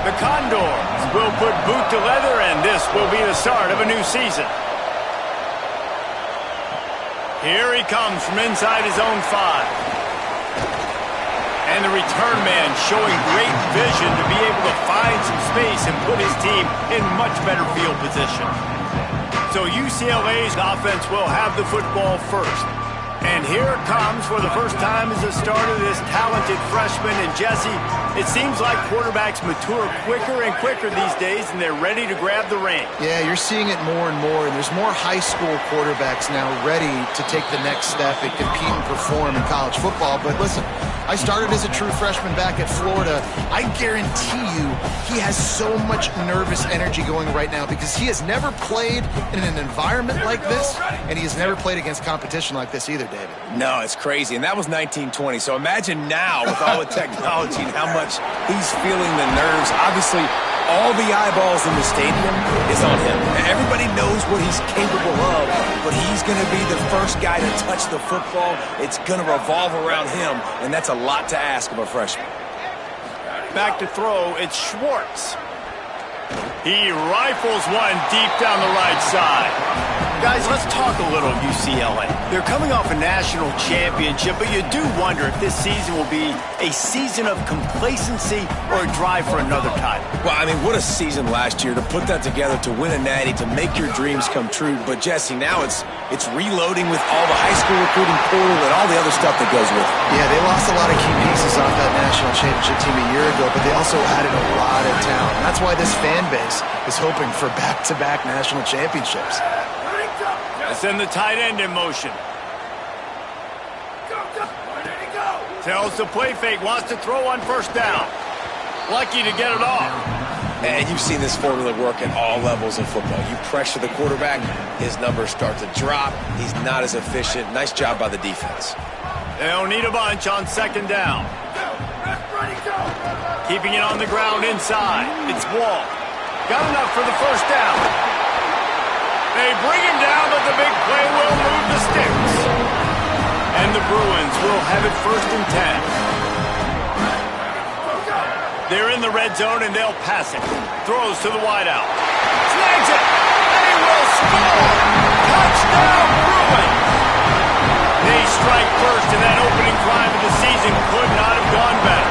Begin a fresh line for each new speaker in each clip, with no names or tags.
The Condors will put boot to leather, and this will be the start of a new season. Here he comes from inside his own 5. And the return man showing great vision to be able to find some space and put his team in much better field position. So UCLA's offense will have the football first. And here it comes for the first time as the start of this talented freshman. And Jesse, it seems like quarterbacks mature quicker and quicker these days, and they're ready to grab the reins.
Yeah, you're seeing it more and more, and there's more high school quarterbacks now ready to take the next step and compete and perform in college football. But listen, I started as a true freshman back at Florida. I guarantee you he has so much nervous energy going right now because he has never played in an environment like this, and he has never played against competition like this either, David.
No, it's crazy, and that was 1920. So imagine now with all the technology and how much he's feeling the nerves. Obviously, all the eyeballs in the stadium is on him. Everybody knows what he's capable of, but he's going to be the first guy to touch the football. It's going to revolve around him, and that's a lot to ask of a freshman.
Back to throw, it's Schwartz. He rifles one deep down the right side. Guys, let's talk a little UCLA. They're coming off a national championship, but you do wonder if this season will be a season of complacency or a drive for another title.
Well, I mean, what a season last year to put that together, to win a natty, to make your dreams come true. But, Jesse, now it's reloading with all the high school recruiting pool and all the other stuff that goes with it.
Yeah, they lost a lot of key pieces off that national championship team a year ago, but they also added a lot of talent. That's why this fan base is hoping for back-to-back national championships.
Send the tight end in motion. Tells the play fake, wants to throw on first down. Lucky to get it off.
And you've seen this formula work at all levels of football. You pressure the quarterback, his numbers start to drop. He's not as efficient. Nice job by the defense.
They'll need a bunch on second down. Keeping it on the ground inside. It's Wall. Got enough for the first down. They bring him down, but the big play will move the sticks. And the Bruins will have it 1st and 10. They're in the red zone, and they'll pass it. Throws to the wideout. Snags it. They will score. Touchdown, Bruins. They strike first, and that opening drive of the season could not have gone better.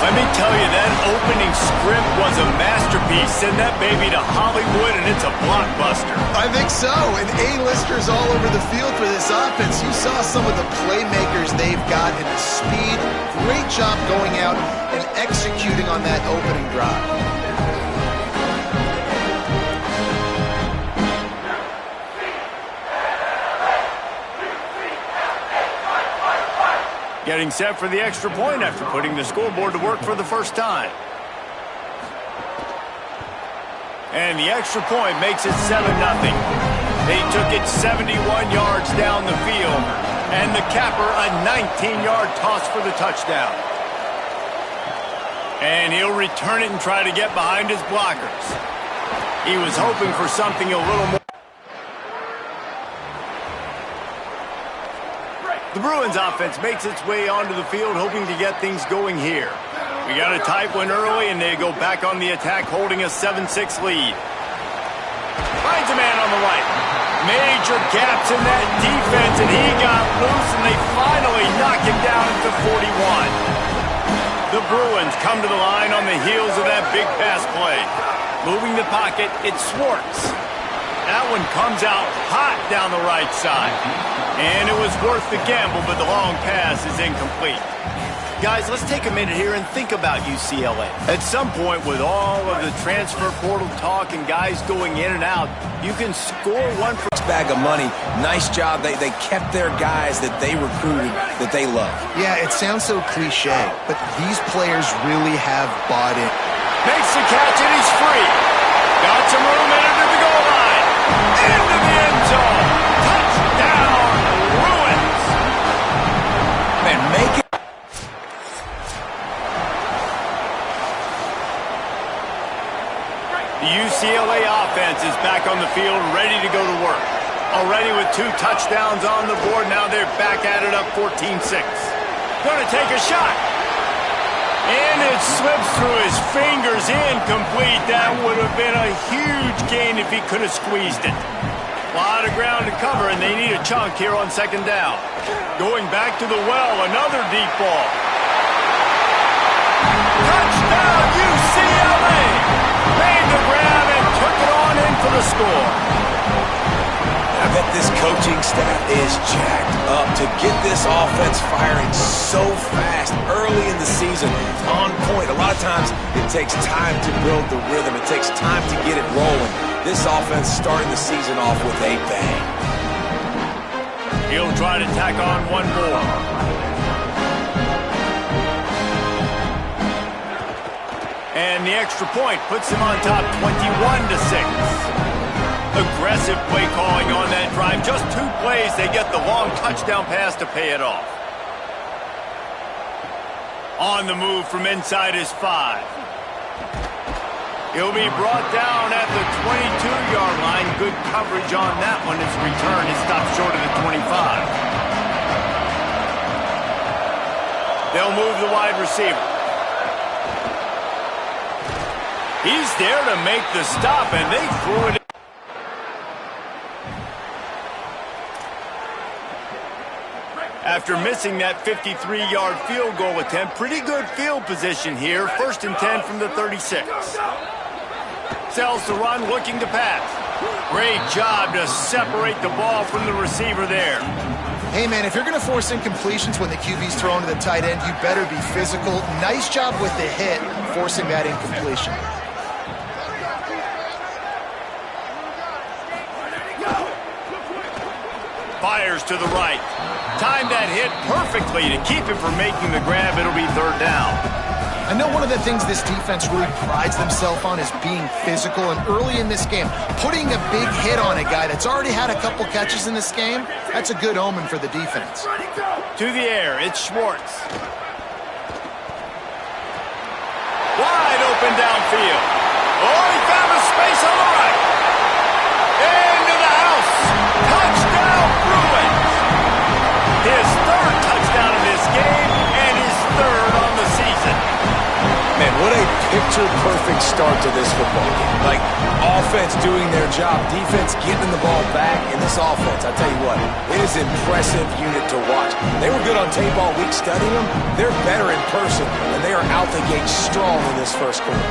Let me tell you, that opening script was a masterpiece. Send that baby to Hollywood, and it's a blockbuster.
I think so, and A-listers all over the field for this offense. You saw some of the playmakers they've got in the speed. Great job going out and executing on that opening drive.
Getting set for the extra point after putting the scoreboard to work for the first time. And the extra point makes it 7-0. They took it 71 yards down the field. And the capper, a 19-yard toss for the touchdown. And he'll return it and try to get behind his blockers. He was hoping for something a little more. The Bruins offense makes its way onto the field, hoping to get things going here. We got a tight one early, and they go back on the attack, holding a 7-6 lead. Finds a man on the right. Major gaps in that defense, and he got loose, and they finally knock him down at the 41. The Bruins come to the line on the heels of that big pass play. Moving the pocket, it's Schwartz. That one comes out hot down the right side. And it was worth the gamble, but the long pass is incomplete. Guys, let's take a minute here and think about UCLA. At some point, with all of the transfer portal talk and guys going in and out, you can score one for
bag of money. Nice job. They kept their guys that they recruited, that they love.
Yeah, it sounds so cliche, but these players really have bought in.
Makes the catch, and he's free. Got some room in under the goal line. Into the end zone. Touchdown, Bruins.
Man, make it.
The UCLA offense is back on the field, ready to go to work. Already with 2 touchdowns on the board, now they're back at it up 14-6. Gonna take a shot. And it slips through his fingers, incomplete. That would have been a huge gain if he could have squeezed it. A lot of ground to cover, and they need a chunk here on second down. Going back to the well, another deep ball. Touchdown, UCLA! Made the grab and took it on in for the score.
I bet this coaching staff is jacked up to get this offense firing so fast early in the season. On point. A lot of times it takes time to build the rhythm. It takes time to get it rolling. This offense starting the season off with a bang.
He'll try to tack on one more. And the extra point puts him on top 21-6. Aggressive play calling on that drive. Just 2 plays, they get the long touchdown pass to pay it off. On the move from inside his 5. He'll be brought down at the 22-yard line. Good coverage on that one. His return is stopped short of the 25. They'll move the wide receiver. He's there to make the stop, and they threw it. After missing that 53-yard field goal attempt, pretty good field position here. 1st and 10 from the 36. Sells the run, looking to pass. Great job to separate the ball from the receiver there.
Hey, man, if you're going to force incompletions when the QB's thrown to the tight end, you better be physical. Nice job with the hit, forcing that incompletion.
Fires to the right. Timed that hit perfectly to keep him from making the grab. It'll be 3rd down.
I know one of the things this defense really prides themselves on is being physical, and early in this game, putting a big hit on a guy that's already had a couple catches in this game, that's a good omen for the defense.
To the air, it's Schwartz. Wide open downfield. Oh, he found a space on the right. Into the house. Touchdown, Bruins. His 3rd touchdown in this game and his 3rd on the season.
Man, what a picture-perfect start to this football game. Like, offense doing their job, defense getting the ball back, and this offense, I tell you what, it is an impressive unit to watch. They were good on tape all week studying them. They're better in person, and they are out the gate strong in this first quarter.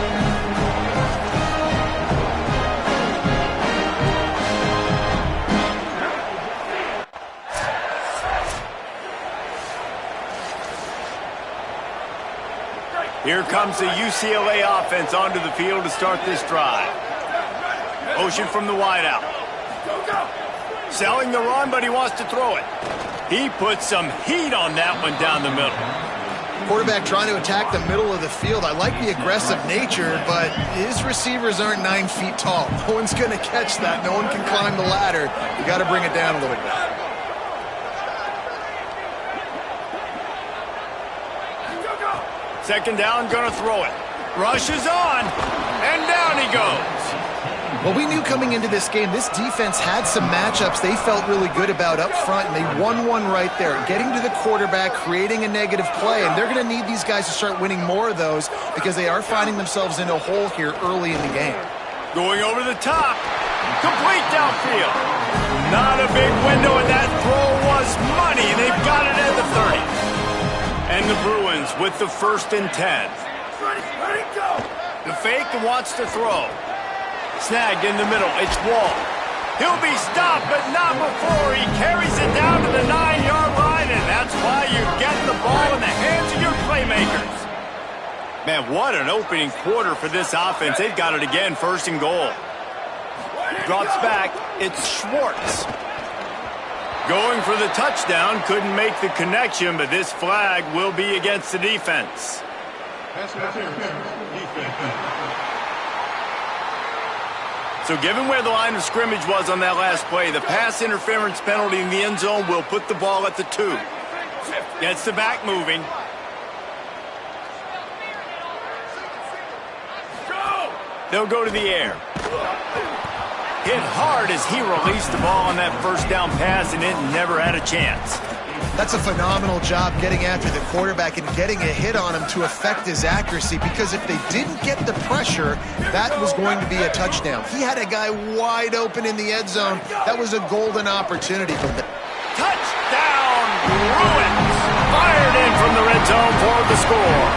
Here comes the UCLA offense onto the field to start this drive. Motion from the wideout. Selling the run, but he wants to throw it. He puts some heat on that one down the middle.
Quarterback trying to attack the middle of the field. I like the aggressive nature, but his receivers aren't 9 feet tall. No one's going to catch that. No one can climb the ladder. You got to bring it down a little bit.
Second down, gonna throw it. Rushes on, and down he goes.
Well, we knew coming into this game, this defense had some matchups they felt really good about up front, and they won one right there. Getting to the quarterback, creating a negative play, and they're going to need these guys to start winning more of those because they are finding themselves in a hole here early in the game.
Going over the top. Complete downfield. Not a big window, and that throw was money. They've got it at the 30. And the Bruins with the 1st and 10. Ready, go. The fake wants to throw. Snagged in the middle. It's Wall. He'll be stopped, but not before he carries it down to the 9-yard line, and that's why you get the ball in the hands of your playmakers. Man, what an opening quarter for this offense. They've got it again, 1st and goal. Drops back. It's Schwartz. Going for the touchdown, couldn't make the connection, but this flag will be against the defense. So given where the line of scrimmage was on that last play, the pass interference penalty in the end zone will put the ball at the 2. Gets the back moving. They'll go to the air. Hit hard as he released the ball on that 1st down pass, and it never had a chance.
That's a phenomenal job getting after the quarterback and getting a hit on him to affect his accuracy, because if they didn't get the pressure, that was going to be a touchdown. He had a guy wide open in the end zone. That was a golden opportunity for them.
Touchdown, Bruins! Fired in from the red zone for the score.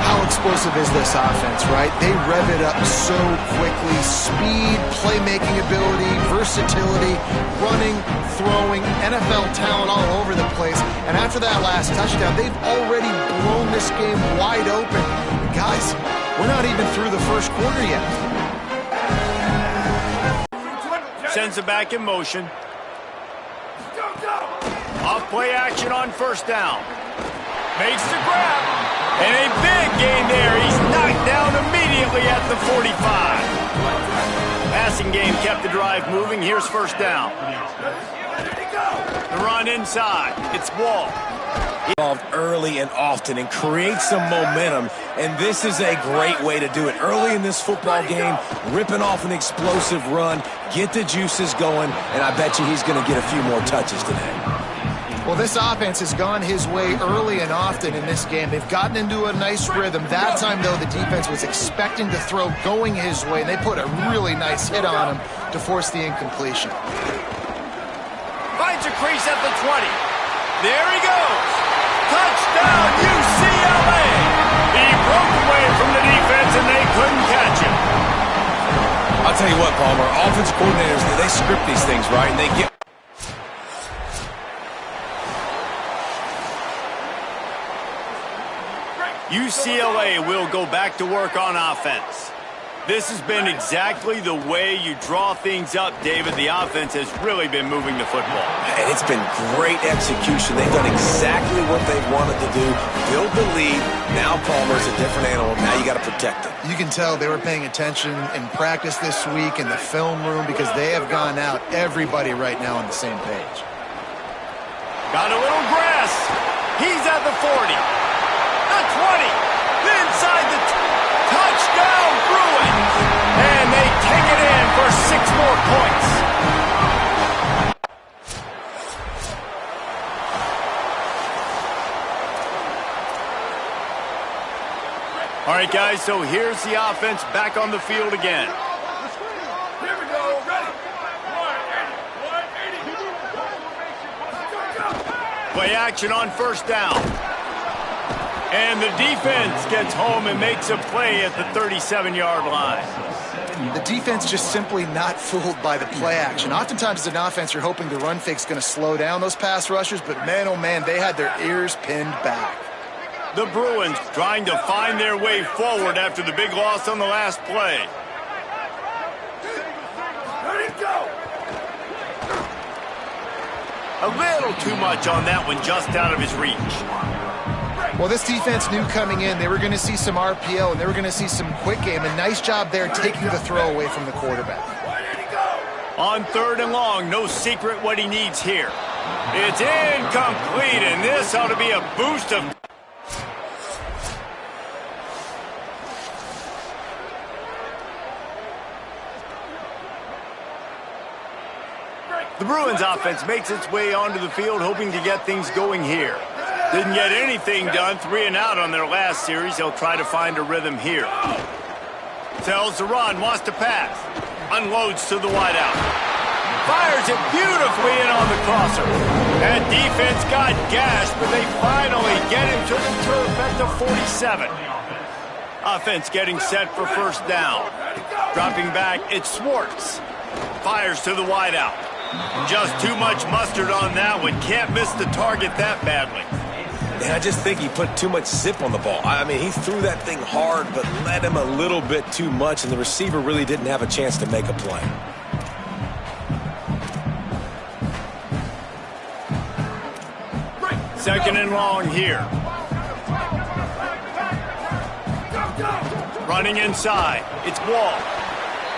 How explosive is this offense, right? They rev it up so quickly. Speed, playmaking ability, versatility, running, throwing, NFL talent all over the place. And after that last touchdown, they've already blown this game wide open. Guys, we're not even through the first quarter yet.
Sends it back in motion. Off play action on first down. Makes the grab. And a big gain there. He's knocked down immediately at the 45. Passing game kept the drive moving. Here's first down. The run inside. It's Wall.
Involved early and often and create some momentum, and this is a great way to do it. Early in this football game, ripping off an explosive run, get the juices going, and I bet you he's going to get a few more touches today.
Well, this offense has gone his way early and often in this game. They've gotten into a nice rhythm. That time, though, the defense was expecting to throw going his way, and they put a really nice hit on him to force the incompletion.
Finds a crease at the 20. There he goes. Touchdown, UCLA. He broke away from the defense, and they couldn't catch him.
I'll tell you what, Palmer, offensive coordinators, they script these things, right? And they get...
UCLA will go back to work on offense. This has been exactly the way you draw things up, David. The offense has really been moving the football.
And it's been great execution. They've done exactly what they wanted to do. Build the lead. Now Palmer's a different animal. Now you got to protect him.
You can tell they were paying attention in practice this week in the film room, because they have gone out, everybody right now on the same page.
Got a little grass. He's at the 40. The 20. Inside the touchdown, Bruins. And they take it in for 6 more points. All right, guys, so here's the offense back on the field again.
Here we go. Ready. 180.
Play action on first down. And the defense gets home and makes a play at the 37-yard line.
The defense just simply not fooled by the play action. Oftentimes as an offense, you're hoping the run fake's going to slow down those pass rushers, but man, oh man, they had their ears pinned back.
The Bruins trying to find their way forward after the big loss on the last play.
Let it go.
A little too much on that one, just out of his reach.
Well, this defense knew coming in they were going to see some RPO and they were going to see some quick game. A nice job there taking the throw away from the quarterback.
On 3rd and long, no secret what he needs here. It's incomplete, and this ought to be a boost of... The Bruins offense makes its way onto the field, hoping to get things going here. Didn't get anything done, 3 and out on their last series. They'll try to find a rhythm here. Tells the run, wants to pass. Unloads to the wideout. Fires it beautifully in on the crosser. That defense got gashed, but they finally get him to the turf at the 47. Offense getting set for first down. Dropping back, it's Schwartz. Fires to the wideout. Just too much mustard on that one. Can't miss the target that badly.
And I just think he put too much zip on the ball. I mean, he threw that thing hard, but let him a little bit too much, and the receiver really didn't have a chance to make a play.
Second and long here. Running inside. It's Wall.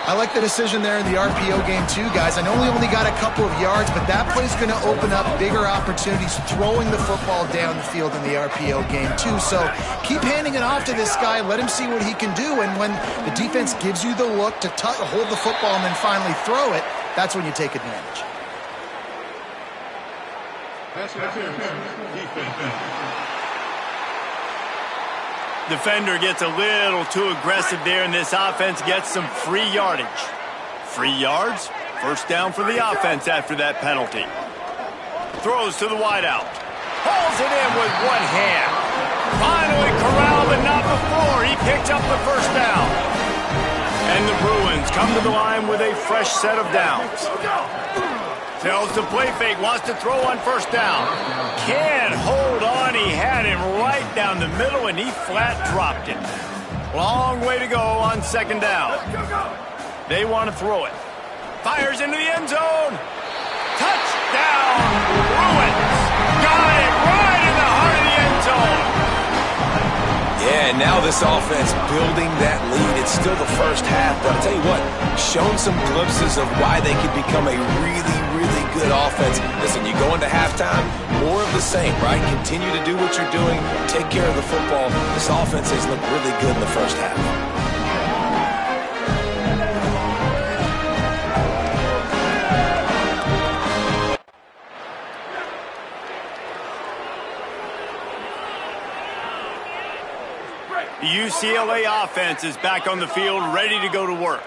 I like the decision there in the RPO game too, guys. I know we only got a couple of yards, but that play's going to open up bigger opportunities throwing the football down the field in the RPO game too. So keep handing it off to this guy. Let him see what he can do. And when the defense gives you the look to hold the football and then finally throw it, that's when you take advantage.
Defender gets a little too aggressive there, and this offense gets some free yardage. Free yards, first down for the offense after that penalty. Throws to the wideout. Pulls it in with one hand. Finally corralled, but not before. He picked up the first down. And the Bruins come to the line with a fresh set of downs. Tells the play fake, wants to throw on first down. Can't hold on. He had him right down the middle, and he flat dropped it. Long way to go on second down. They want to throw it. Fires into the end zone. Touchdown, Bruins. Got it right in the heart of the end zone.
Yeah, and now this offense building that lead. It's still the first half, but I'll tell you what, shown some glimpses of why they could become a really good offense. Listen, you go into halftime, more of the same, right? Continue to do what you're doing, take care of the football. This offense has looked really good in the first half.
The UCLA offense is back on the field, ready to go to work.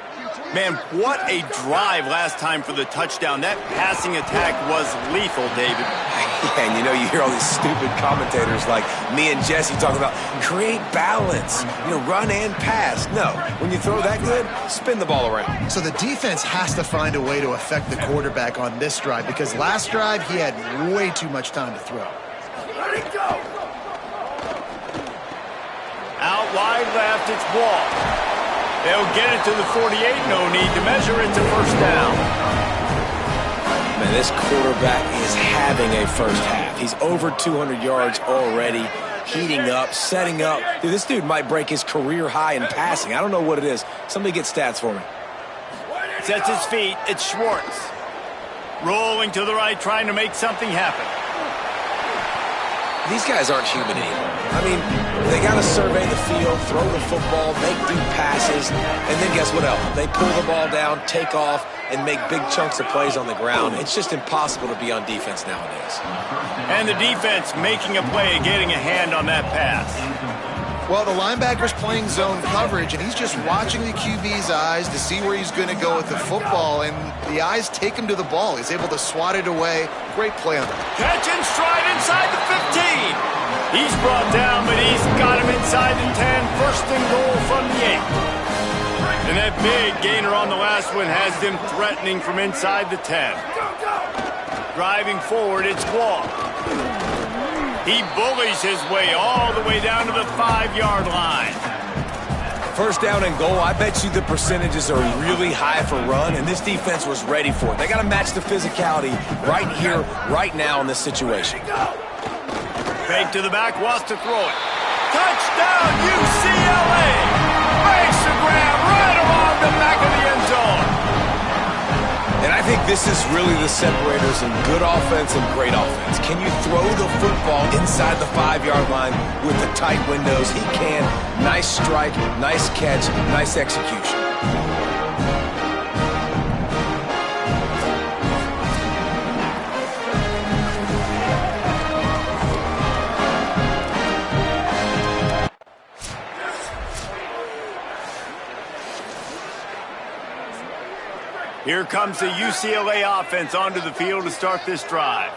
Man, what a drive last time for the touchdown. That passing attack was lethal, David.
Yeah, and you hear all these stupid commentators like me and Jesse talking about create balance, run and pass. No, when you throw that good, spin the ball around.
So the defense has to find a way to affect the quarterback on this drive, because last drive he had way too much time to throw.
Let it go.
Out wide left, it's Ball. They'll get it to the 48, no need to measure. It's a first down.
Man, this quarterback is having a first half. He's over 200 yards already, heating up, setting up. Dude, this dude might break his career high in passing. I don't know what it is. Somebody get stats for me.
Sets his feet, it's Schwartz. Rolling to the right, trying to make something happen.
These guys aren't human anymore. I mean, they got to survey the field, throw the football, make deep passes, and then guess what else? They pull the ball down, take off, and make big chunks of plays on the ground. It's just impossible to be on defense nowadays.
And the defense making a play, getting a hand on that pass.
Well, the linebacker's playing zone coverage, and he's just watching the QB's eyes to see where he's going to go with the football, and the eyes take him to the ball. He's able to swat it away. Great play on that.
Catch and stride inside the 15. He's brought down, but he's got him inside the 10. First and goal from the 8. And that big gainer on the last one has them threatening from inside the 10. Driving forward, it's Wall. He bullies his way all the way down to the 5-yard line.
First down and goal, I bet you the percentages are really high for run, and this defense was ready for it. They got to match the physicality right here, right now in this situation.
Fake to the back, wants to throw it. Touchdown, UCLA! Makes the grab right along the back of the end zone.
And I think this is really the separators in good offense and great offense. Can you throw the football inside the 5-yard line with the tight windows? He can. Nice strike, nice catch, nice execution.
Here comes the UCLA offense onto the field to start this drive.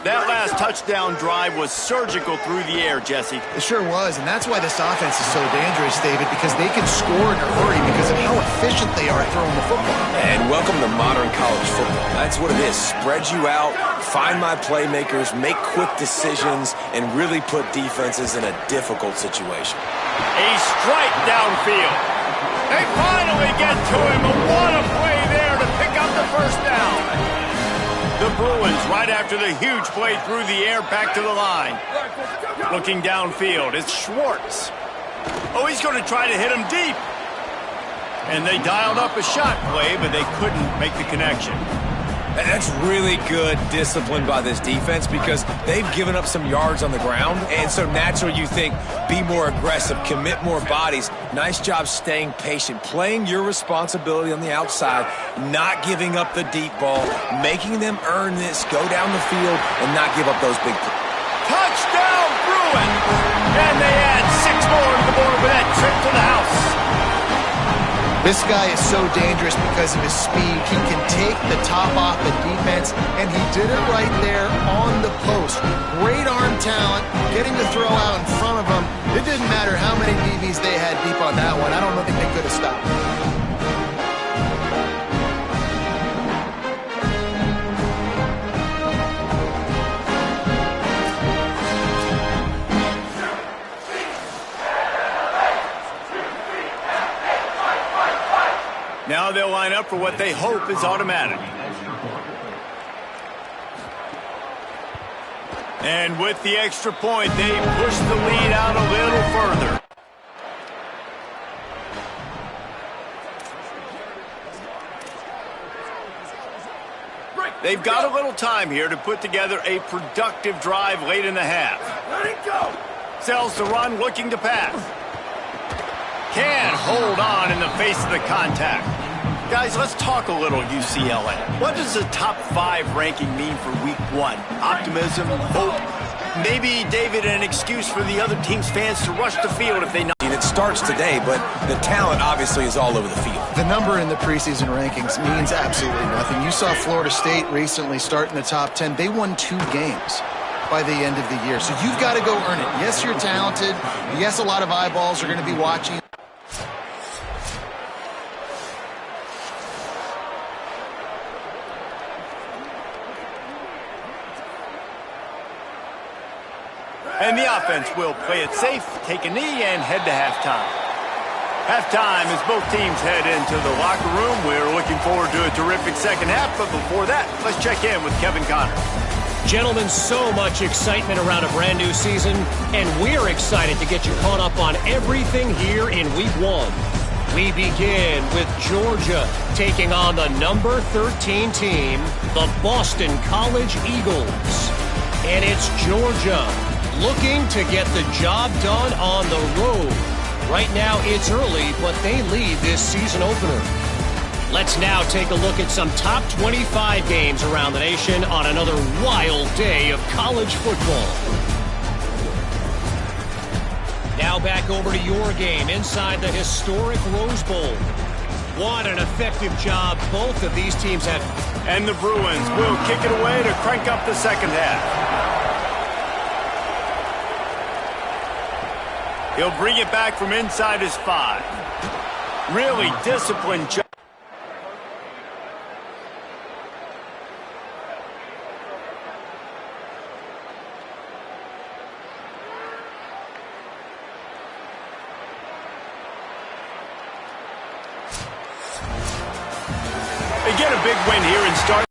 That last touchdown drive was surgical through the air, Jesse.
It sure was, and that's why this offense is so dangerous, David, because they can score in a hurry because of how efficient they are at throwing the football.
And welcome to modern college football. That's what it is. Spread you out, find my playmakers, make quick decisions, and really put defenses in a difficult situation.
A strike downfield. They finally get to him, but what a play there to pick up the first down. The Bruins, right after the huge play through the air, back to the line. Looking downfield, it's Schwartz. Oh, he's going to try to hit him deep. And they dialed up a shot play, but they couldn't make the connection.
That's really good discipline by this defense because they've given up some yards on the ground, and so naturally you think be more aggressive, commit more bodies. Nice job staying patient, playing your responsibility on the outside, not giving up the deep ball, making them earn this, go down the field, and not give up those big plays.
Touchdown, Bruins! And they add 6 more to the board with that trip to the house.
This guy is so dangerous because of his speed. He can take the top off the defense, and he did it right there on the post. Great arm talent, getting the throw out in front of him. It didn't matter how many DBs they had deep on that one. I don't think they could have stopped him.
Now they'll line up for what they hope is automatic. And with the extra point, they push the lead out a little further. They've got a little time here to put together a productive drive late in the half.
Let it go.
Sells the run, looking to pass. Can't hold on in the face of the contact. Guys, let's talk a little UCLA. What does the top 5 ranking mean for week 1? Optimism, hope, maybe, David, an excuse for the other team's fans to rush the field if they not.
And it starts today, but the talent obviously is all over the field.
The number in the preseason rankings means absolutely nothing. You saw Florida State recently start in the top 10. They won 2 games by the end of the year. So you've got to go earn it. Yes, you're talented. Yes, a lot of eyeballs are going to be watching.
And the offense will play it safe, take a knee, and head to halftime. Halftime as both teams head into the locker room. We're looking forward to a terrific second half, but before that, let's check in with Kevin Connor.
Gentlemen, so much excitement around a brand new season, and we're excited to get you caught up on everything here in Week 1. We begin with Georgia taking on the number 13 team, the Boston College Eagles. And it's Georgia looking to get the job done on the road. Right now, it's early, but they lead this season opener. Let's now take a look at some top 25 games around the nation on another wild day of college football. Now back over to your game inside the historic Rose Bowl. What an effective job both of these teams have.
And the Bruins will kick it away to crank up the second half. He'll bring it back from inside his 5. Really disciplined job. They get a big win here and start.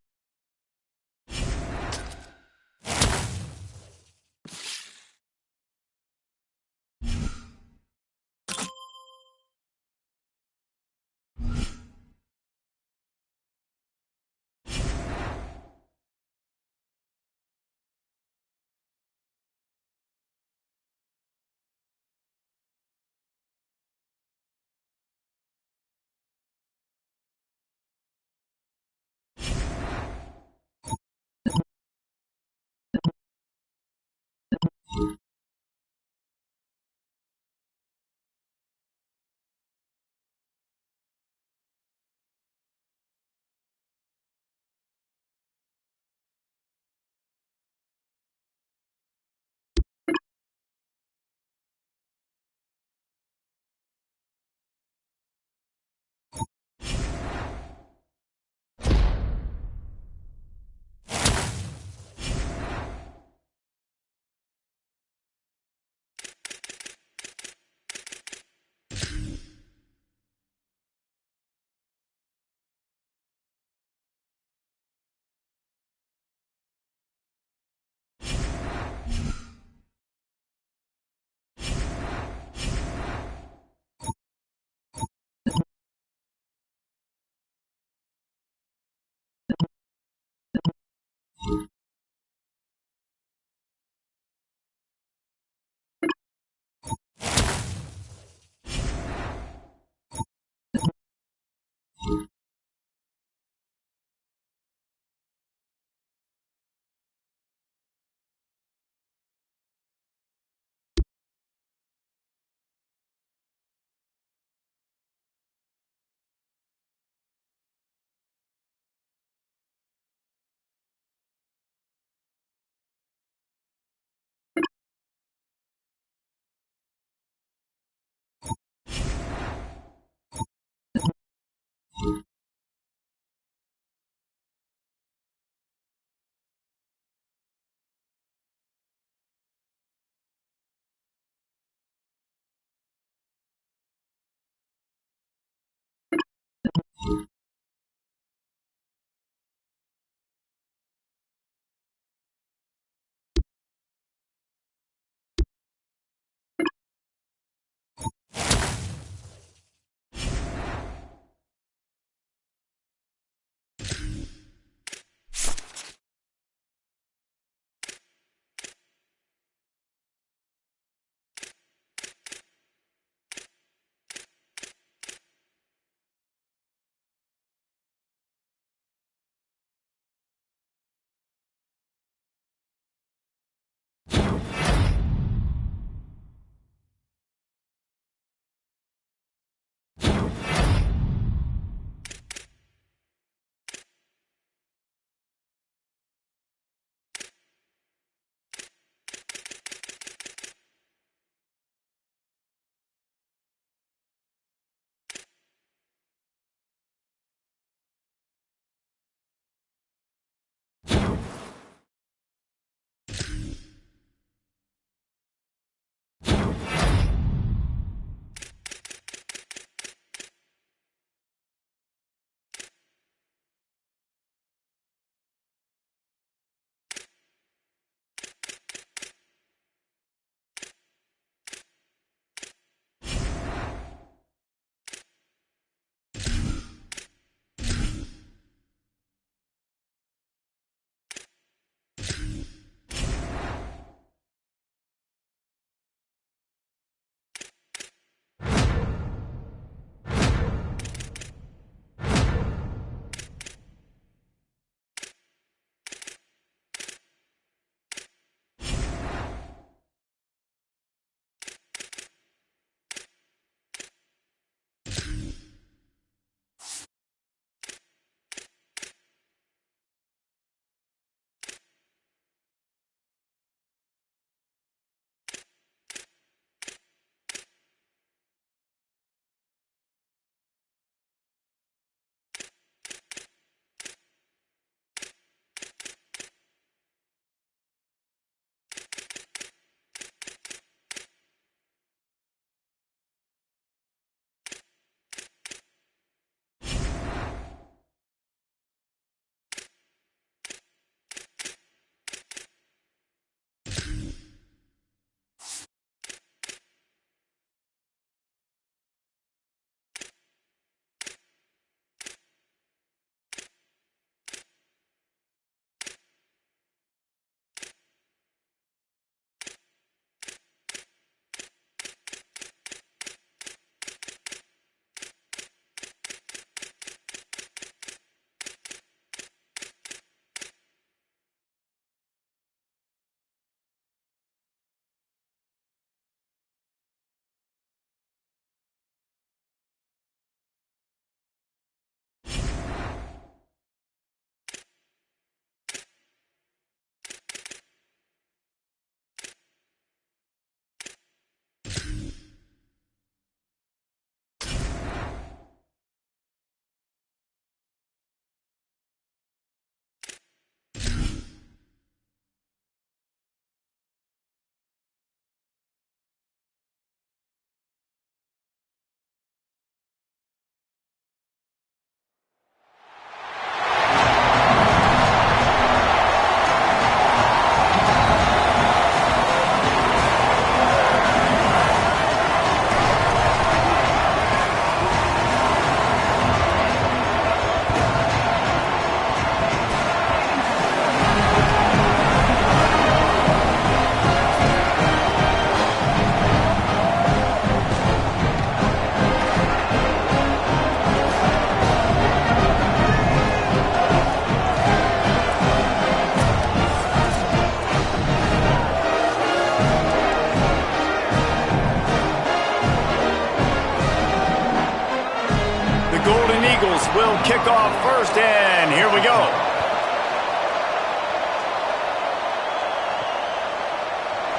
The Golden Eagles will kick off first, and here we go.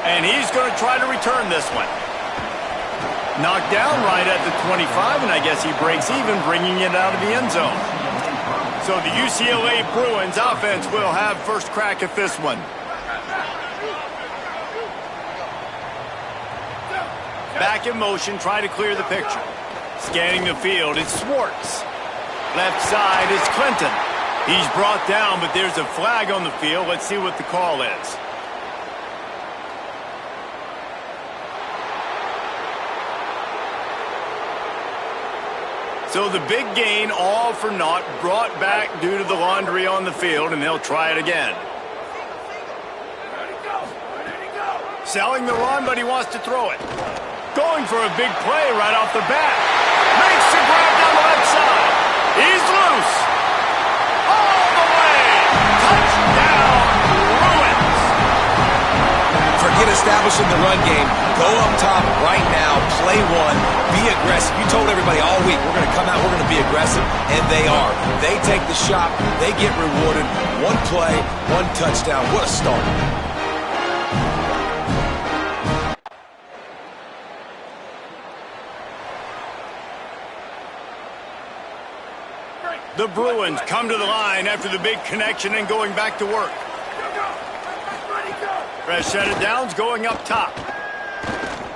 And he's going to try to return this one. Knocked down right at the 25, and I guess he breaks even, bringing it out of the end zone. So the UCLA Bruins offense will have first crack at this one. Back in motion, try to clear the picture. Scanning the field, it's Schwartz. Left side is Clinton. He's brought down, but there's a flag on the field. Let's see what the call is. So the big gain, all for naught, brought back due to the laundry on the field, and they'll try it again. Selling the run, but he wants to throw it. Going for a big play right off the bat. Makes the grab down the left side. He's loose. All the way. Touchdown, Bruins.
Forget establishing the run game. Go up top right now. Play one. Be aggressive. You told everybody all week, we're going to come out, we're going to be aggressive, and they are. They take the shot. They get rewarded. One play, one touchdown. What a start.
The Bruins come to the line after the big connection and going back to work. Fresh set of downs going up top.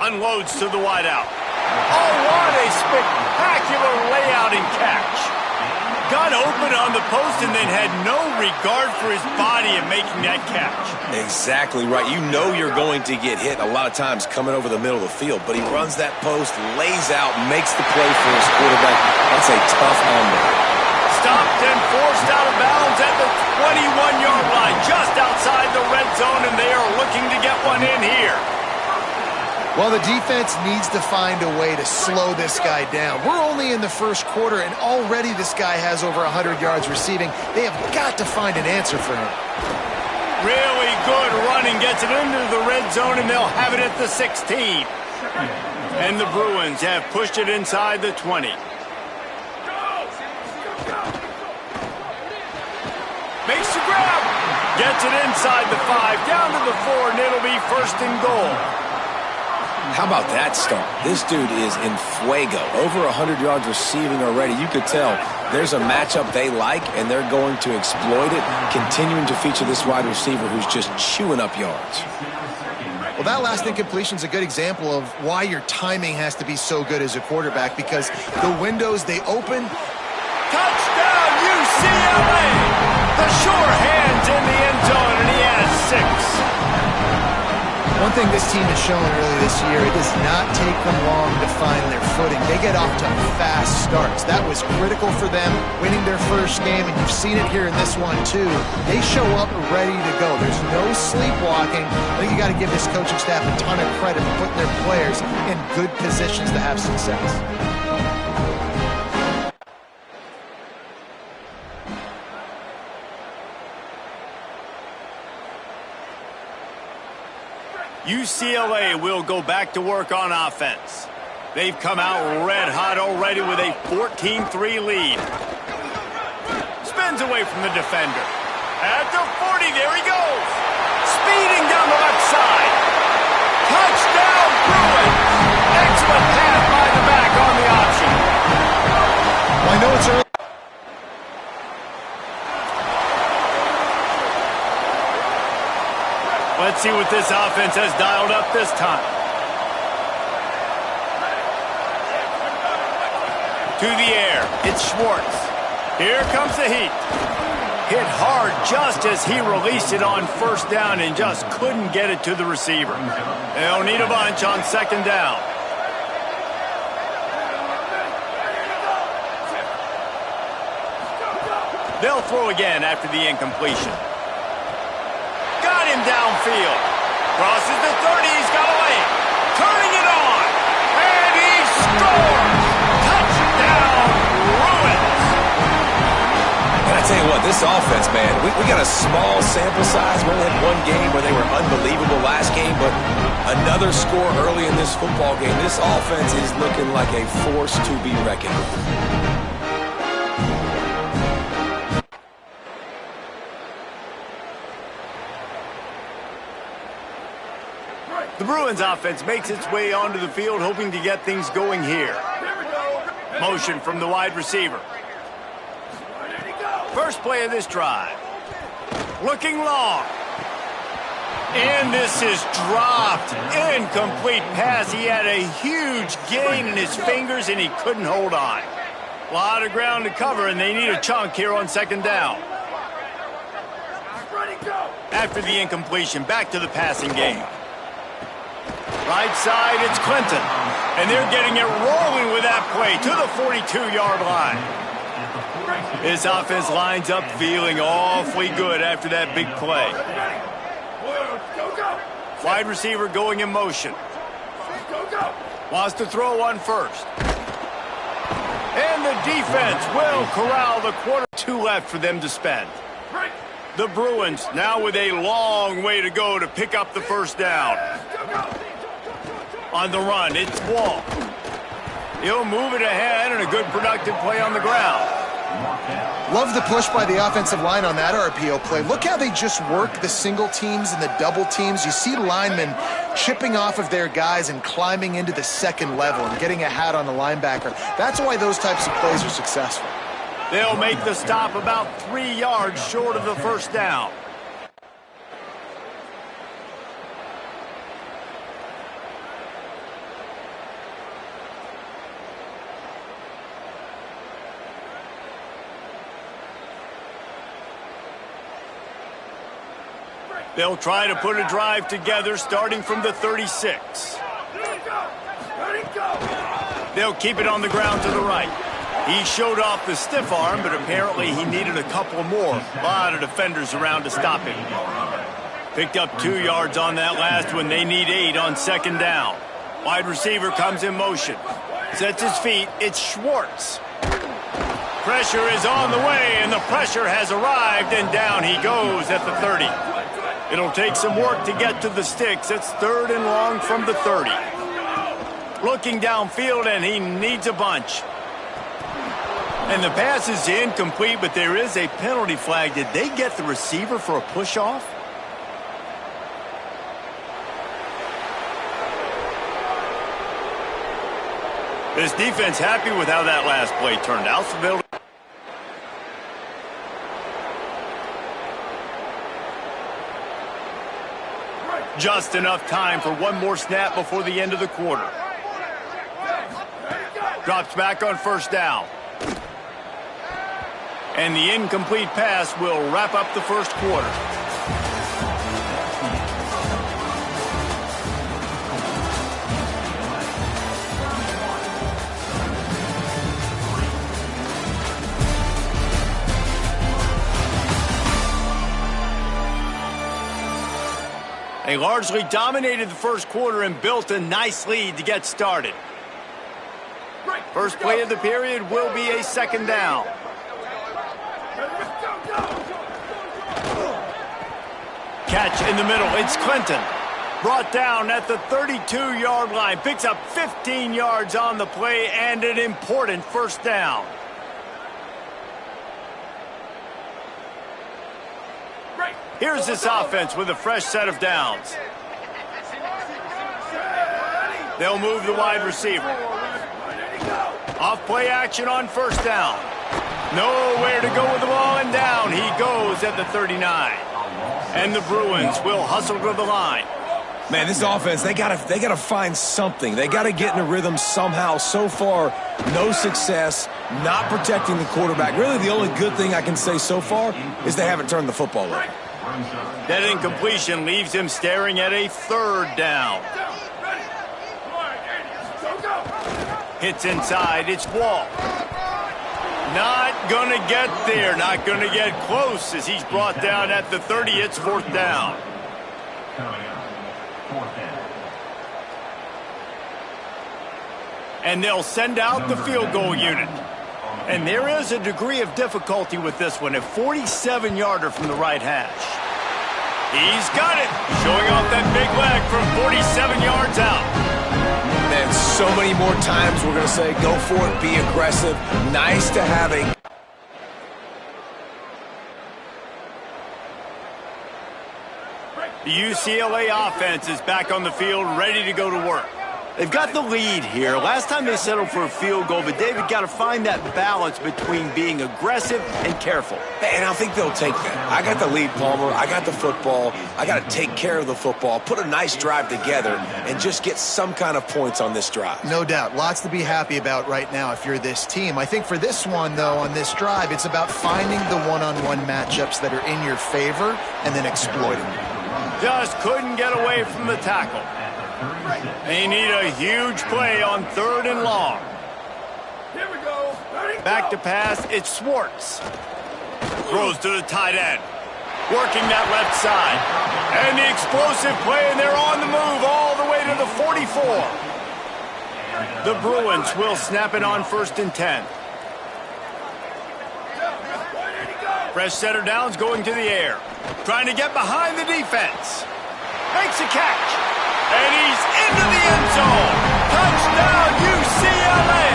Unloads to the wideout. Oh, what a spectacular layout and catch. Got open on the post and then had no regard for his body in making that catch.
Exactly right. You know you're going to get hit a lot of times coming over the middle of the field, but he runs that post, lays out, makes the play for his quarterback. That's a tough hombre.
Stopped and forced out of bounds at the 21-yard line, just outside the red zone, and they are looking to get one in here.
Well, the defense needs to find a way to slow this guy down. We're only in the first quarter, and already this guy has over 100 yards receiving. They have got to find an answer for him.
Really good running, gets it into the red zone, and they'll have it at the 16. And the Bruins have pushed it inside the 20. Makes the grab. Gets it inside the 5, down to the 4, and it'll be first and goal.
How about that start? This dude is in fuego. Over 100 yards receiving already. You could tell there's a matchup they like, and they're going to exploit it, continuing to feature this wide receiver who's just chewing up yards.
Well, that last incompletion is a good example of why your timing has to be so good as a quarterback, because the windows they open.
Touchdown, UCLA! The sure hands in the end zone, and he has 6.
One thing this team has shown early this year, it does not take them long to find their footing. They get off to fast starts. That was critical for them, winning their first game, and you've seen it here in this one too. They show up ready to go. There's no sleepwalking. I think you got to give this coaching staff a ton of credit for putting their players in good positions to have success.
UCLA will go back to work on offense. They've come out red hot already with a 14-3 lead. Spins away from the defender. At the 40, there he goes. Speeding down the left side. Touchdown, Bruins. Excellent pass by the back on the option.
Well, I know it's early.
Let's see what this offense has dialed up this time. To the air, it's Schwartz. Here comes the heat. Hit hard just as he released it on first down and just couldn't get it to the receiver. They'll need a bunch on second down. They'll throw again after the incompletion. Got him downfield. Crosses the 30. He's got away. Turning it on. And he scores. Touchdown, Bruins.
And I tell you what, this offense, man, we got a small sample size. We only had one game where they were unbelievable last game, but another score early in this football game. This offense is looking like a force to be reckoned with.
The Bruins offense makes its way onto the field, hoping to get things going here. Motion from the wide receiver. First play of this drive. Looking long. And this is dropped. Incomplete pass. He had a huge gain in his fingers, and he couldn't hold on. A lot of ground to cover, and they need a chunk here on second down. After the incompletion, back to the passing game. Right side, it's Clinton. And they're getting it rolling with that play to the 42-yard line. This offense lines up feeling awfully good after that big play. Wide receiver going in motion. Wants to throw on first. And the defense will corral the quarter. 2 left for them to spend. The Bruins now with a long way to go to pick up the first down. On the run, it's Wall. He'll move it ahead, and a good productive play on the ground.
Love the push by the offensive line on that RPO play. Look how they just work the single teams and the double teams. You see linemen chipping off of their guys and climbing into the second level and getting a hat on the linebacker. That's why those types of plays are successful.
They'll make the stop about 3 yards short of the first down. They'll try to put a drive together starting from the 36. They'll keep it on the ground to the right. He showed off the stiff arm, but apparently he needed a couple more. A lot of defenders around to stop him. Picked up 2 yards on that last one. They need 8 on second down. Wide receiver comes in motion. Sets his feet. It's Schwartz. Pressure is on the way, and the pressure has arrived, and down he goes at the 30. It'll take some work to get to the sticks. It's 3rd and long from the 30. Looking downfield, and he needs a bunch. And the pass is incomplete, but there is a penalty flag. Did they get the receiver for a push-off? This defense happy with how that last play turned out. So they'll just enough time for one more snap before the end of the quarter. Drops back on first down. And the incomplete pass will wrap up the first quarter. They largely dominated the first quarter and built a nice lead to get started. First play of the period will be a second down. Catch in the middle. It's Clinton. Brought down at the 32-yard line. Picks up 15 yards on the play and an important first down. Here's this offense with a fresh set of downs. They'll move the wide receiver. Off play action on first down. Nowhere to go with the ball, and down he goes at the 39. And the Bruins will hustle to the line.
Man, this offense, they gotta find something. They gotta get in a rhythm somehow. So far, no success, not protecting the quarterback. Really, the only good thing I can say so far is they haven't turned the football over.
That incompletion leaves him staring at a 3rd down. Hits inside, it's Wall. Not gonna get there, not gonna get close as he's brought down at the 30. It's 4th down. And they'll send out the field goal unit. And there is a degree of difficulty with this one, a 47-yarder from the right hash. He's got it, showing off that big leg from 47 yards out.
And so many more times we're going to say, go for it, be aggressive. Nice to have a...
The UCLA offense is back on the field, ready to go to work. They've got the lead here. Last time they settled for a field goal, but David got to find that balance between being aggressive and careful.
And I think they'll take that. I got the lead, Palmer. I got the football. I got to take care of the football, put a nice drive together, and just get some kind of points on this drive.
No doubt. Lots to be happy about right now if you're this team. I think for this one, though, on this drive, it's about finding the one-on-one matchups that are in your favor and then exploiting them.
Just couldn't get away from the tackle. They need a huge play on 3rd and long.
Here we go.
Back to pass, it's Schwartz. Throws to the tight end. Working that left side. And the explosive play, and they're on the move all the way to the 44. The Bruins will snap it on 1st and 10. Fresh setter downs going to the air. Trying to get behind the defense. Makes a catch. And he's into the end zone. Touchdown, UCLA.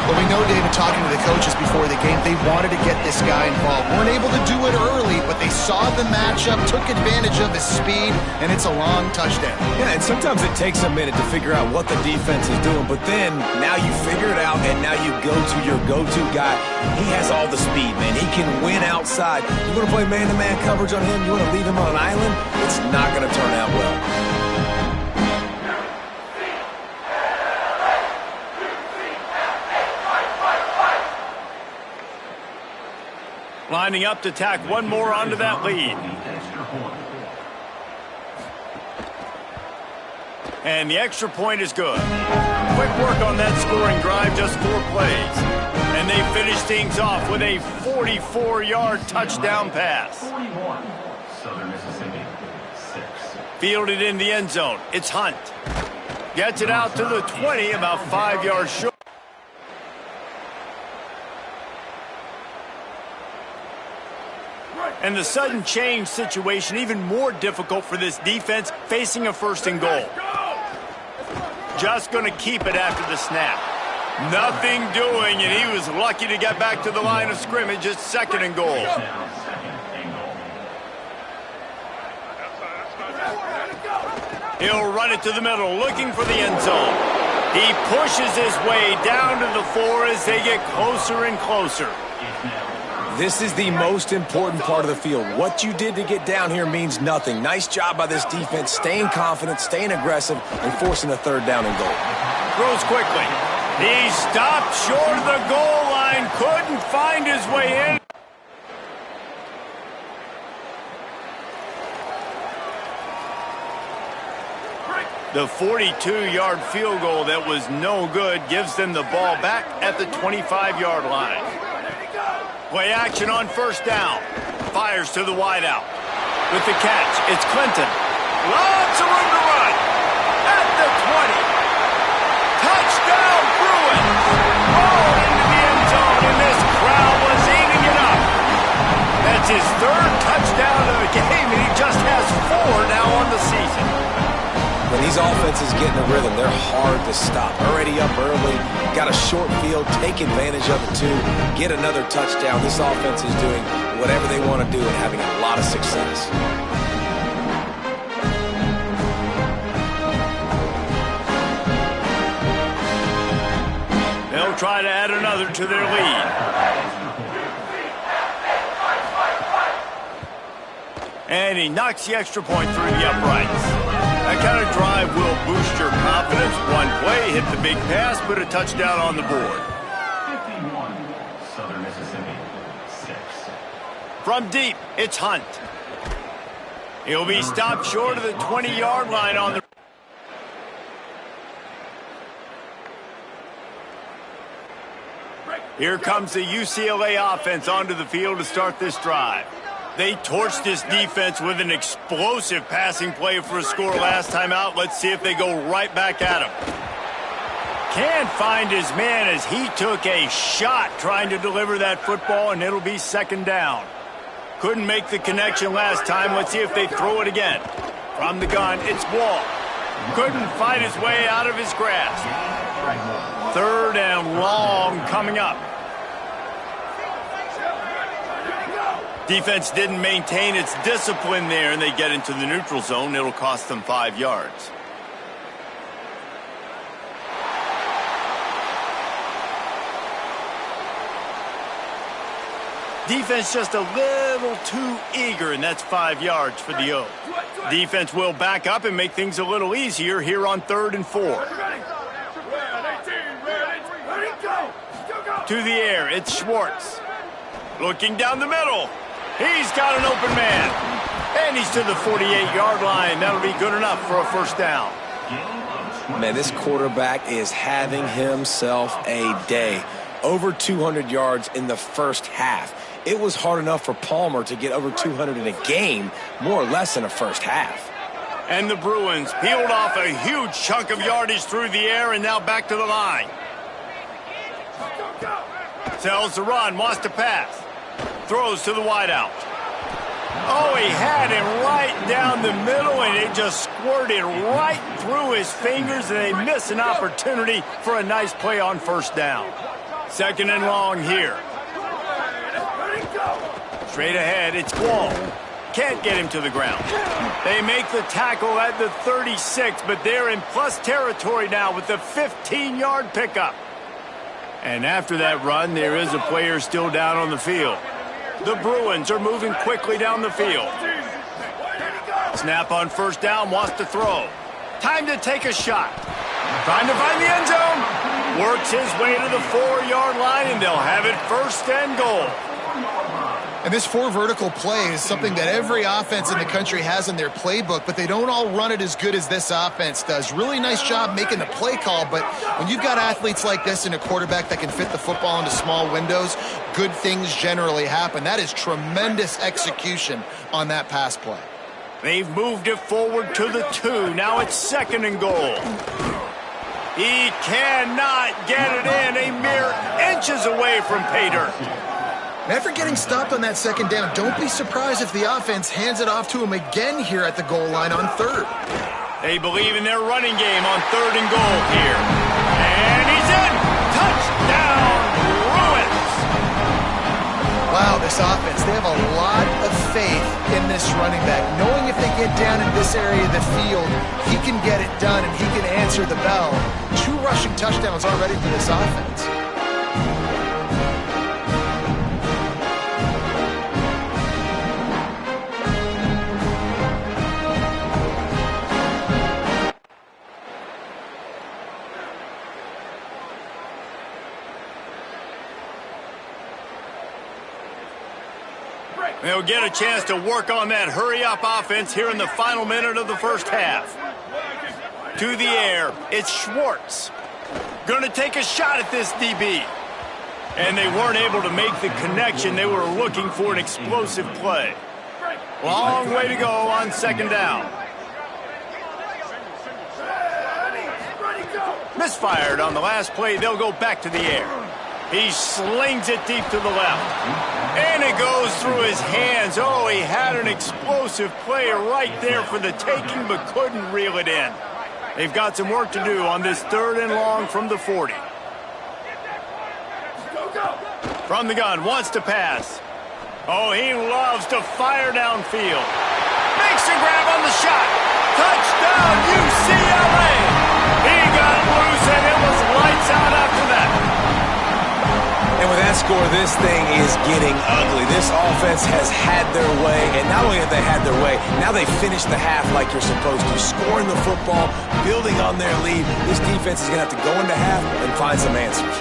Well, we know, David, talking to the coaches before the game, they wanted to get this guy involved. Weren't able to do it early, but they saw the matchup, took advantage of his speed, and it's a long touchdown.
Yeah, and sometimes it takes a minute to figure out what the defense is doing, but then now you figure it out, and now you go to your go-to guy. He has all the speed, man. He can win outside. You want to play man-to-man coverage on him? You want to leave him on an island? It's not going to turn out well.
Lining up to tack one more onto that lead. And the extra point is good. Quick work on that scoring drive, just 4 plays. And they finish things off with a 44-yard touchdown pass.
Southern Mississippi, 6.
Fielded in the end zone. It's Hunt. Gets it out to the 20, about 5 yards short. And the sudden change situation even more difficult for this defense facing a 1st and goal. Just going to keep it after the snap. Nothing doing, and he was lucky to get back to the line of scrimmage. It's 2nd and goal. He'll run it to the middle, looking for the end zone. He pushes his way down to the 4 as they get closer and closer.
This is the most important part of the field. What you did to get down here means nothing. Nice job by this defense, staying confident, staying aggressive, and forcing a 3rd down and goal.
Throws quickly. He stopped short of the goal line, couldn't find his way in. The 42-yard field goal that was no good gives them the ball back at the 25-yard line. Play action on 1st down. Fires to the wideout. With the catch, it's Clinton. Lots of room to run. At the 20. Touchdown, Bruins. Rolled into the end zone, and this crowd was eating it up. That's his 3rd touchdown of the game, and he just has 4 now on the season.
When these offenses get in a rhythm, they're hard to stop. Already up early, got a short field, take advantage of it too, get another touchdown. This offense is doing whatever they want to do and having a lot of success.
They'll try to add another to their lead. And he knocks the extra point through the uprights. That kind of drive will boost your confidence. One play, hit the big pass, put a touchdown on the board.
51, Southern Mississippi, 6.
From deep, it's Hunt. He'll be stopped short of the 20-yard line on the... Here comes the UCLA offense onto the field to start this drive. They torched this defense with an explosive passing play for a score last time out. Let's see if they go right back at him. Can't find his man as he took a shot trying to deliver that football, and it'll be 2nd down. Couldn't make the connection last time. Let's see if they throw it again. From the gun, it's Wall. Couldn't fight his way out of his grasp. 3rd and long coming up. Defense didn't maintain its discipline there, and they get into the neutral zone. It'll cost them 5 yards. Defense just a little too eager, and that's 5 yards for the O. Defense will back up and make things a little easier here on 3rd and 4. To the air, it's Schwartz. Looking down the middle. He's got an open man. And he's to the 48-yard line. That'll be good enough for a first down.
Man, this quarterback is having himself a day. Over 200 yards in the first half. It was hard enough for Palmer to get over 200 in a game, more or less in a first half.
And the Bruins peeled off a huge chunk of yardage through the air and now back to the line. Tells the run, wants to pass. Throws to the wideout. Oh, he had him right down the middle, and it just squirted right through his fingers, and they miss an opportunity for a nice play on first down. 2nd and long here. Straight ahead, it's Wall. Can't get him to the ground. They make the tackle at the 36, but they're in plus territory now with the 15-yard pickup. And after that run, there is a player still down on the field. The Bruins are moving quickly down the field. Snap on first down, wants to throw. Time to take a shot. Trying to find the end zone. Works his way to the 4-yard line, and they'll have it 1st and goal.
And this 4 vertical play is something that every offense in the country has in their playbook, but they don't all run it as good as this offense does. Really nice job making the play call, but when you've got athletes like this and a quarterback that can fit the football into small windows, good things generally happen. That is tremendous execution on that pass play.
They've moved it forward to the 2. Now it's 2nd and goal. He cannot get it in, a mere inches away from pay dirt.
After getting stopped on that 2nd down, don't be surprised if the offense hands it off to him again here at the goal line on 3rd.
They believe in their running game on 3rd and goal here. And he's in! Touchdown, Bruins!
Wow, this offense, they have a lot of faith in this running back. Knowing if they get down in this area of the field, he can get it done and he can answer the bell. 2 rushing touchdowns already for this offense.
They'll get a chance to work on that hurry-up offense here in the final minute of the first half. To the air, it's Schwartz. Going to take a shot at this DB. And they weren't able to make the connection. They were looking for an explosive play. Long way to go on 2nd down. Misfired on the last play. They'll go back to the air. He slings it deep to the left. And it goes through his hands. Oh, he had an explosive play right there for the taking, but couldn't reel it in. They've got some work to do on this 3rd and long from the 40. From the gun, wants to pass. Oh, he loves to fire downfield. Makes a grab on the shot. Touchdown, UCLA! He got loose, and it was lights out after that.
And with that score, this thing is getting ugly. This offense has had their way, and not only have they had their way, now they finish the half like you're supposed to, scoring the football, building on their lead. This defense is going to have to go into half and find some answers.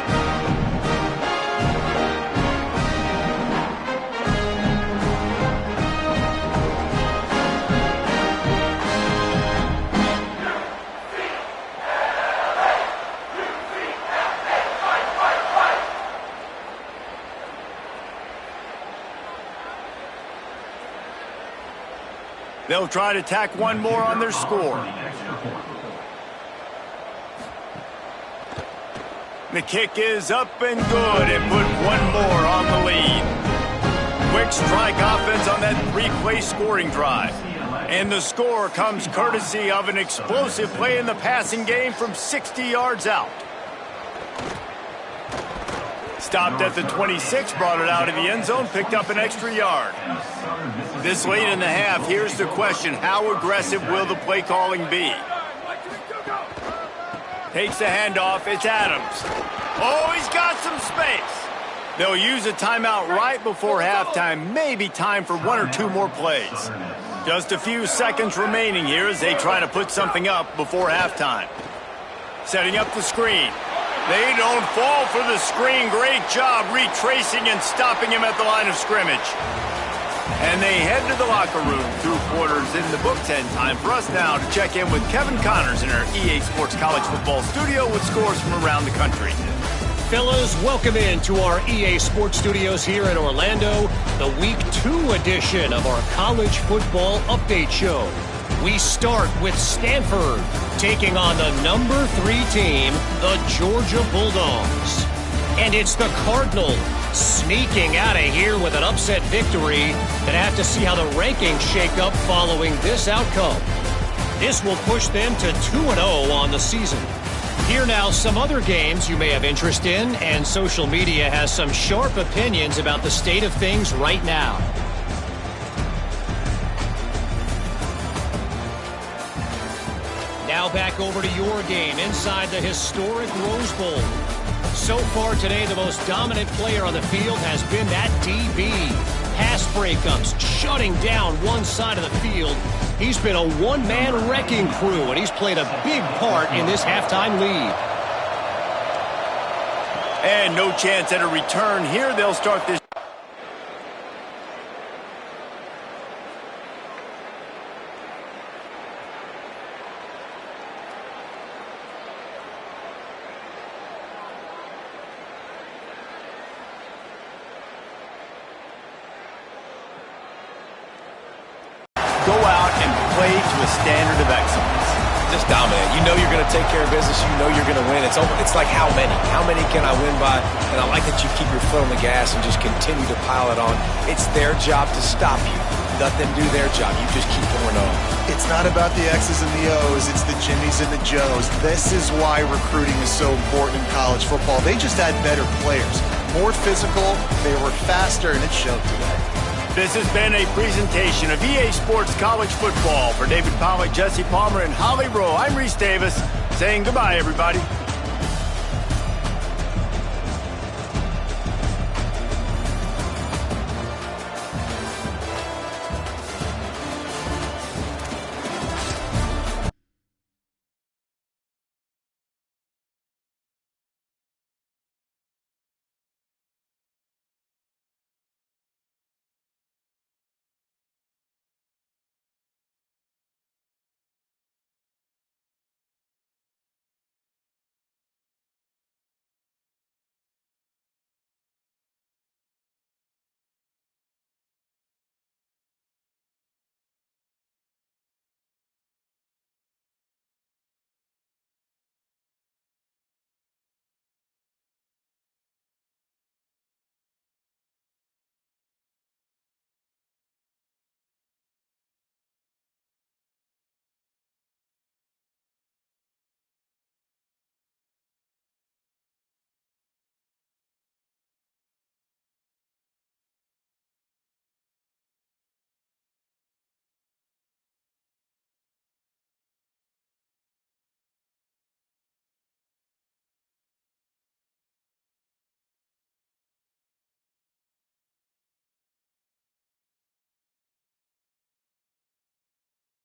They'll try to tack one more on their score. The kick is up and good and put one more on the lead. Quick strike offense on that 3-play scoring drive. And the score comes courtesy of an explosive play in the passing game from 60 yards out. stopped at the 26, brought it out of the end zone, picked up an extra yard. This late in the half, here's the question. How aggressive will the play calling be? Takes the handoff. It's Adams. Oh, he's got some space. They'll use a timeout right before halftime. Maybe time for one or two more plays. Just a few seconds remaining here as they try to put something up before halftime. Setting up the screen. They don't fall for the screen. Great job retracing and stopping him at the line of scrimmage. And they head to the locker room. 2 quarters in the books, and time for us now to check in with Kevin Connors in our EA Sports College Football studio with scores from around the country.
Fellas, welcome into our EA Sports Studios here in Orlando, the Week 2 edition of our College Football Update Show. We start with Stanford taking on the number 3 team, the Georgia Bulldogs. And it's the Cardinals sneaking out of here with an upset victory. Gonna have to see how the rankings shake up following this outcome. This will push them to 2-0 on the season. Here now, some other games you may have interest in, and social media has some sharp opinions about the state of things right now. Now back over to your game inside the historic Rose Bowl. So far today, the most dominant player on the field has been that DB. Pass breakups, shutting down one side of the field. He's been a one-man wrecking crew, and he's played a big part in this halftime lead.
And no chance at a return here. They'll start this. Go out and play to a standard of excellence.
Just dominate. You know you're going to take care of business. You know you're going to win. It's like how many? How many can I win by? And I like that you keep your foot on the gas and just continue to pile it on. It's their job to stop you. Let them do their job. You just keep going on.
It's not about the X's and the O's. It's the Jimmies and the Joes. This is why recruiting is so important in college football. They just had better players. More physical. They were faster, and it showed today.
This has been a presentation of EA Sports College Football. For David Pollack, Jesse Palmer, and Holly Rowe, I'm Reese Davis saying goodbye, everybody.